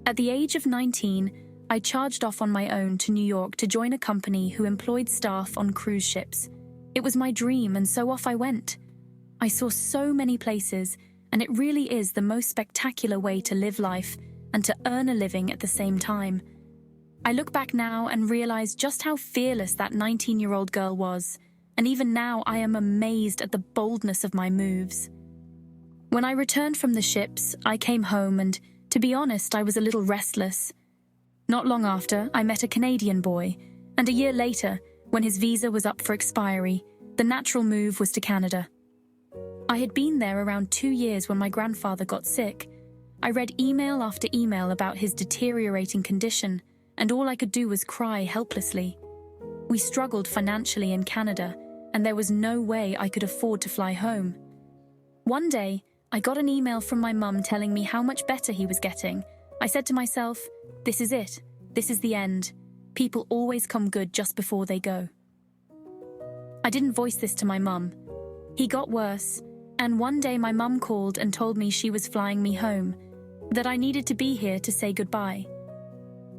At the age of 19, I charged off on my own to New York to join a company who employed staff on cruise ships. It was my dream, and so off I went. I saw so many places, and it really is the most spectacular way to live life and to earn a living at the same time. I look back now and realize just how fearless that 19-year-old girl was, and even now I am amazed at the boldness of my moves. When I returned from the ships, I came home and, to be honest, I was a little restless. Not long after, I met a Canadian boy, and a year later, when his visa was up for expiry, the natural move was to Canada. I had been there around 2 years when my grandfather got sick. I read email after email about his deteriorating condition, and all I could do was cry helplessly. We struggled financially in Canada, and there was no way I could afford to fly home. One day, I got an email from my mum telling me how much better he was getting. I said to myself, this is it. This is the end. People always come good just before they go. I didn't voice this to my mum. He got worse, and one day my mum called and told me she was flying me home, that I needed to be here to say goodbye.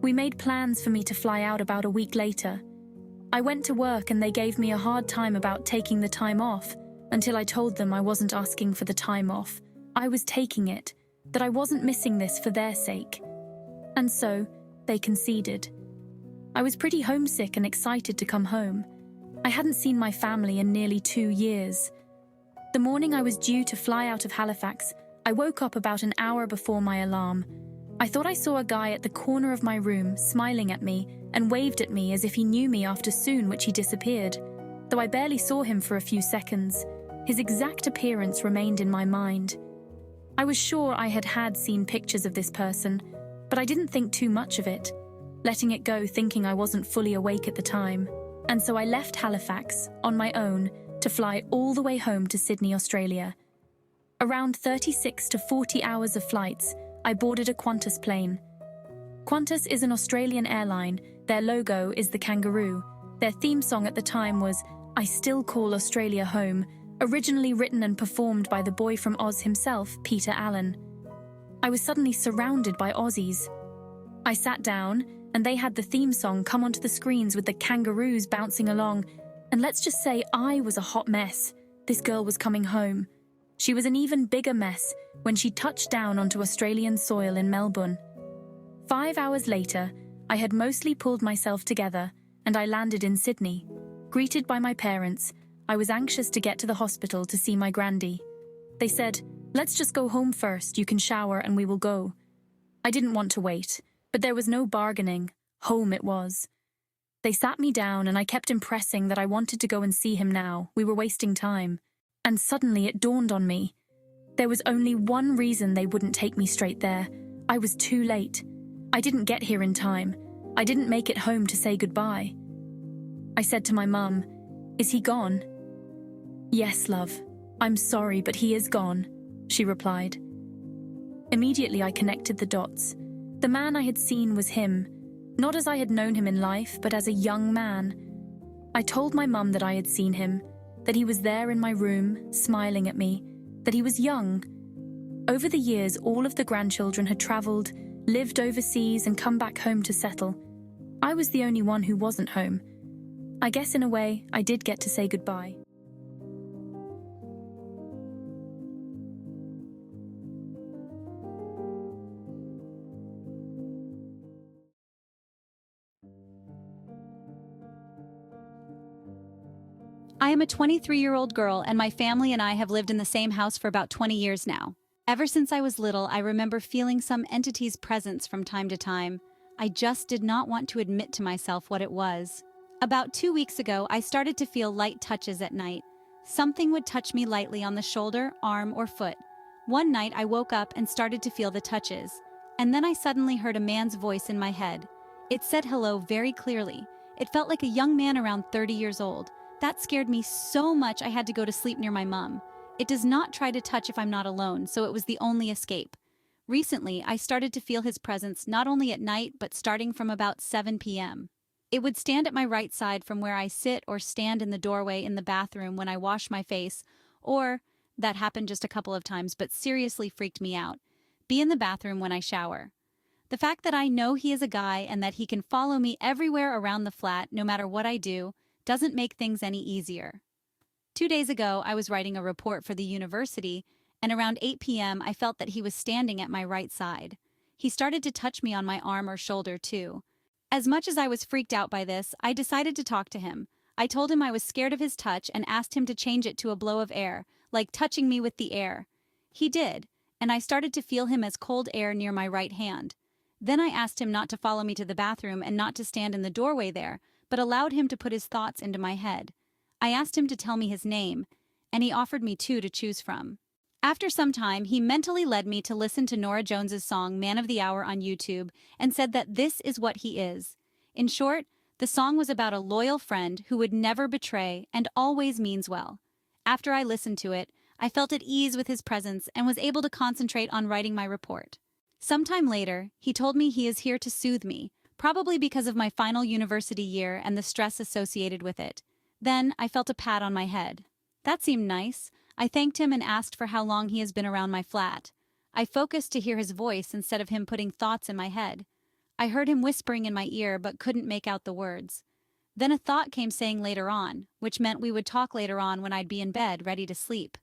We made plans for me to fly out about a week later. I went to work and they gave me a hard time about taking the time off, until I told them I wasn't asking for the time off. I was taking it, that I wasn't missing this for their sake. And so, they conceded. I was pretty homesick and excited to come home. I hadn't seen my family in nearly 2 years. The morning I was due to fly out of Halifax, I woke up about an hour before my alarm. I thought I saw a guy at the corner of my room smiling at me and waved at me as if he knew me after soon, which he disappeared. Though I barely saw him for a few seconds, his exact appearance remained in my mind. I was sure I had seen pictures of this person, but I didn't think too much of it, letting it go thinking I wasn't fully awake at the time. And so I left Halifax on my own to fly all the way home to Sydney, Australia. Around 36 to 40 hours of flights, I boarded a Qantas plane. Qantas is an Australian airline. Their logo is the kangaroo. Their theme song at the time was I Still Call Australia Home, originally written and performed by the boy from Oz himself, Peter Allen. I was suddenly surrounded by Aussies. I sat down, and they had the theme song come onto the screens with the kangaroos bouncing along, and let's just say I was a hot mess. This girl was coming home. She was an even bigger mess when she touched down onto Australian soil in Melbourne. 5 hours later, I had mostly pulled myself together, and I landed in Sydney. Greeted by my parents, I was anxious to get to the hospital to see my granddie. They said, let's just go home first, you can shower and we will go. I didn't want to wait, but there was no bargaining. Home it was. They sat me down and I kept impressing that I wanted to go and see him now. We were wasting time. And suddenly it dawned on me. There was only one reason they wouldn't take me straight there. I was too late. I didn't get here in time. I didn't make it home to say goodbye. I said to my mum, is he gone? Yes, love. I'm sorry, but he is gone, she replied. Immediately I connected the dots. The man I had seen was him, not as I had known him in life, but as a young man. I told my mum that I had seen him, that he was there in my room, smiling at me, that he was young. Over the years, all of the grandchildren had travelled, lived overseas and come back home to settle. I was the only one who wasn't home. I guess in a way, I did get to say goodbye. I am a 23-year-old girl, and my family and I have lived in the same house for about 20 years now. Ever since I was little, I remember feeling some entity's presence from time to time. I just did not want to admit to myself what it was. About 2 weeks ago, I started to feel light touches at night. Something would touch me lightly on the shoulder, arm, or foot. One night, I woke up and started to feel the touches. And then I suddenly heard a man's voice in my head. It said hello very clearly. It felt like a young man around 30 years old. That scared me so much I had to go to sleep near my mom. It does not try to touch if I'm not alone, so it was the only escape. Recently, I started to feel his presence not only at night, but starting from about 7 p.m. It would stand at my right side from where I sit or stand in the doorway in the bathroom when I wash my face, or, that happened just a couple of times but seriously freaked me out, be in the bathroom when I shower. The fact that I know he is a guy and that he can follow me everywhere around the flat, no matter what I do, doesn't make things any easier. 2 days ago, I was writing a report for the university, and around 8 p.m., I felt that he was standing at my right side. He started to touch me on my arm or shoulder, too. As much as I was freaked out by this, I decided to talk to him. I told him I was scared of his touch and asked him to change it to a blow of air, like touching me with the air. He did, and I started to feel him as cold air near my right hand. Then I asked him not to follow me to the bathroom and not to stand in the doorway there, but allowed him to put his thoughts into my head. I asked him to tell me his name, and he offered me two to choose from. After some time, he mentally led me to listen to Norah Jones's song Man of the Hour on YouTube and said that this is what he is. In short, the song was about a loyal friend who would never betray and always means well. After I listened to it, I felt at ease with his presence and was able to concentrate on writing my report. Sometime later, he told me he is here to soothe me, probably because of my final university year and the stress associated with it. Then I felt a pat on my head. That seemed nice. I thanked him and asked for how long he has been around my flat. I focused to hear his voice instead of him putting thoughts in my head. I heard him whispering in my ear but couldn't make out the words. Then a thought came saying later on, which meant we would talk later on when I'd be in bed ready to sleep.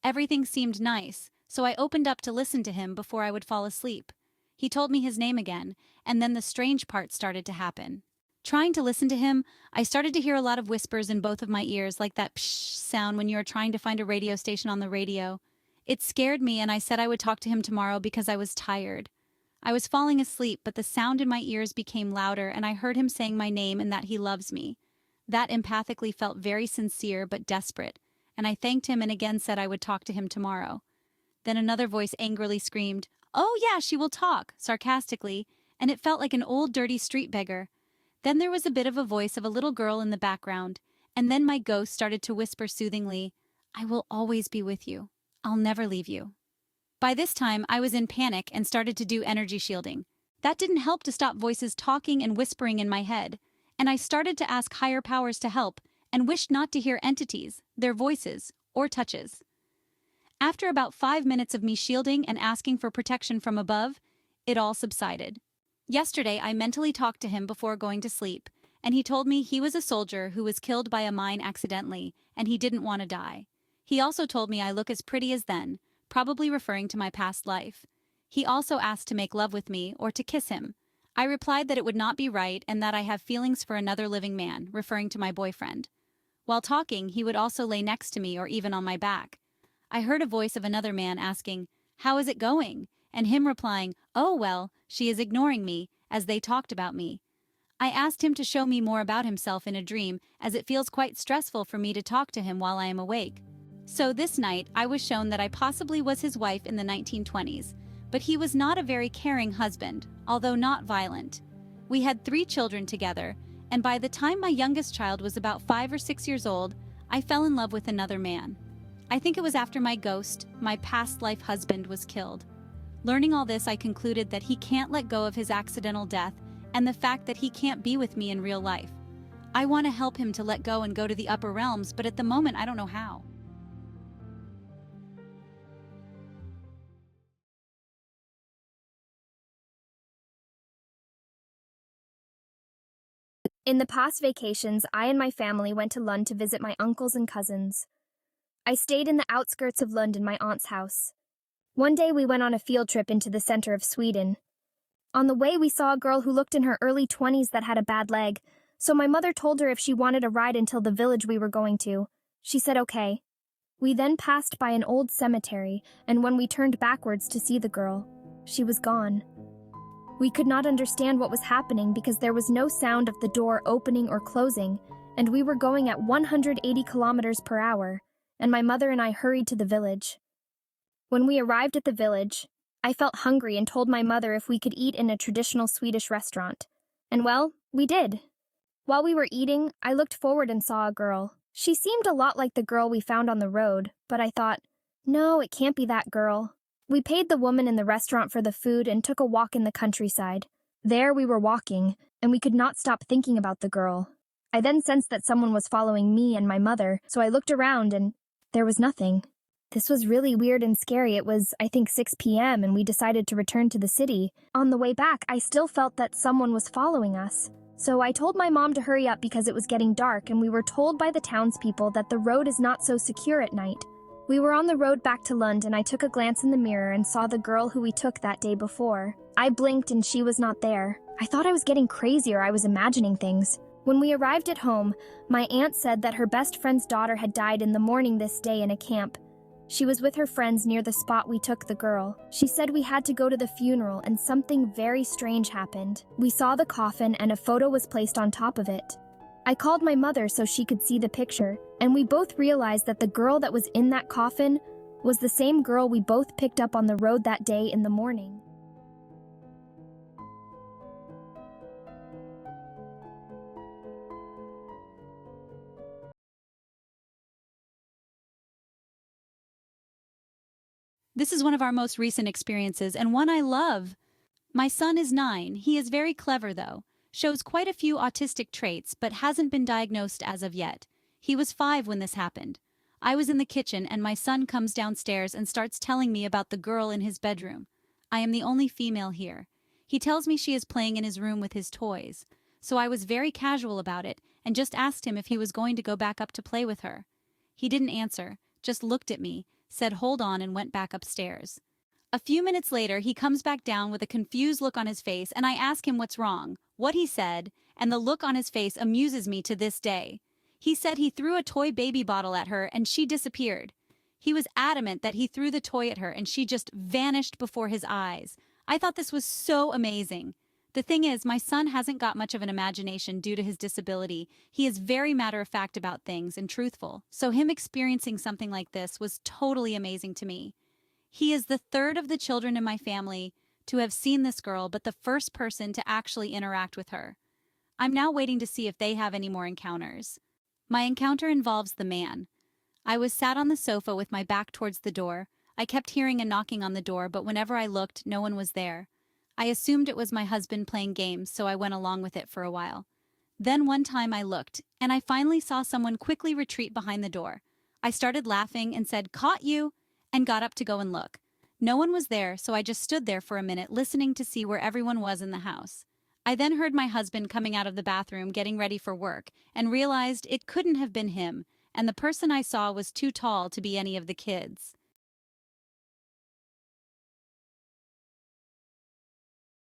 Everything seemed nice, so I opened up to listen to him before I would fall asleep. He told me his name again, and then the strange part started to happen. Trying to listen to him, I started to hear a lot of whispers in both of my ears, like that psh sound when you are trying to find a radio station on the radio. It scared me, and I said I would talk to him tomorrow because I was tired. I was falling asleep, but the sound in my ears became louder, and I heard him saying my name and that he loves me. That empathically felt very sincere but desperate, and I thanked him and again said I would talk to him tomorrow. Then another voice angrily screamed, "Oh yeah, she will talk," sarcastically, and it felt like an old dirty street beggar. Then there was a bit of a voice of a little girl in the background, and then my ghost started to whisper soothingly, "I will always be with you. I'll never leave you." By this time, I was in panic and started to do energy shielding. That didn't help to stop voices talking and whispering in my head, and I started to ask higher powers to help and wished not to hear entities, their voices, or touches. After about 5 minutes of me shielding and asking for protection from above, it all subsided. Yesterday, I mentally talked to him before going to sleep, and he told me he was a soldier who was killed by a mine accidentally, and he didn't want to die. He also told me I look as pretty as then, probably referring to my past life. He also asked to make love with me or to kiss him. I replied that it would not be right and that I have feelings for another living man, referring to my boyfriend. While talking, he would also lay next to me or even on my back. I heard a voice of another man asking, "How is it going?" and him replying, "Oh well, she is ignoring me," as they talked about me. I asked him to show me more about himself in a dream, as it feels quite stressful for me to talk to him while I am awake. So this night, I was shown that I possibly was his wife in the 1920s, but he was not a very caring husband, although not violent. We had 3 children together, and by the time my youngest child was about 5 or 6 years old, I fell in love with another man. I think it was after my ghost, my past life husband, was killed. Learning all this, I concluded that he can't let go of his accidental death and the fact that he can't be with me in real life. I want to help him to let go and go to the upper realms, but at the moment I don't know how. In the past vacations, I and my family went to Lund to visit my uncles and cousins. I stayed in the outskirts of Lund in my aunt's house. One day we went on a field trip into the center of Sweden. On the way, we saw a girl who looked in her early 20s that had a bad leg, so my mother told her if she wanted a ride until the village we were going to. She said okay. We then passed by an old cemetery, and when we turned backwards to see the girl, she was gone. We could not understand what was happening because there was no sound of the door opening or closing, and we were going at 180 kilometers per hour, and my mother and I hurried to the village. When we arrived at the village, I felt hungry and told my mother if we could eat in a traditional Swedish restaurant. And well, we did. While we were eating, I looked forward and saw a girl. She seemed a lot like the girl we found on the road, but I thought, no, it can't be that girl. We paid the woman in the restaurant for the food and took a walk in the countryside. There we were walking, and we could not stop thinking about the girl. I then sensed that someone was following me and my mother, so I looked around and there was nothing. This was really weird and scary. It was, I think, 6 p.m., and we decided to return to the city. On the way back, I still felt that someone was following us. So I told my mom to hurry up because it was getting dark, and we were told by the townspeople that the road is not so secure at night. We were on the road back to Lund, and I took a glance in the mirror and saw the girl who we took that day before. I blinked and she was not there. I thought I was getting crazy or I was imagining things. When we arrived at home, my aunt said that her best friend's daughter had died in the morning this day in a camp. She was with her friends near the spot we took the girl. She said we had to go to the funeral and something very strange happened. We saw the coffin and a photo was placed on top of it. I called my mother so she could see the picture, and we both realized that the girl that was in that coffin was the same girl we both picked up on the road that day in the morning. This is one of our most recent experiences and one I love. My son is 9. He is very clever, though. Shows quite a few autistic traits, but hasn't been diagnosed as of yet. He was 5 when this happened. I was in the kitchen and my son comes downstairs and starts telling me about the girl in his bedroom. I am the only female here. He tells me she is playing in his room with his toys. So I was very casual about it and just asked him if he was going to go back up to play with her. He didn't answer, just looked at me, said hold on and went back upstairs. A few minutes later, he comes back down with a confused look on his face and I ask him what's wrong, what he said, and the look on his face amuses me to this day. He said he threw a toy baby bottle at her and she disappeared. He was adamant that he threw the toy at her and she just vanished before his eyes. I thought this was so amazing. The thing is, my son hasn't got much of an imagination due to his disability. He is very matter-of-fact about things and truthful, so him experiencing something like this was totally amazing to me. He is the third of the children in my family to have seen this girl, but the first person to actually interact with her. I'm now waiting to see if they have any more encounters. My encounter involves the man. I was sat on the sofa with my back towards the door. I kept hearing a knocking on the door, but whenever I looked, no one was there. I assumed it was my husband playing games, so I went along with it for a while. Then one time I looked, and I finally saw someone quickly retreat behind the door. I started laughing and said, "Caught you!" and got up to go and look. No one was there, so I just stood there for a minute listening to see where everyone was in the house. I then heard my husband coming out of the bathroom getting ready for work and realized it couldn't have been him, and the person I saw was too tall to be any of the kids.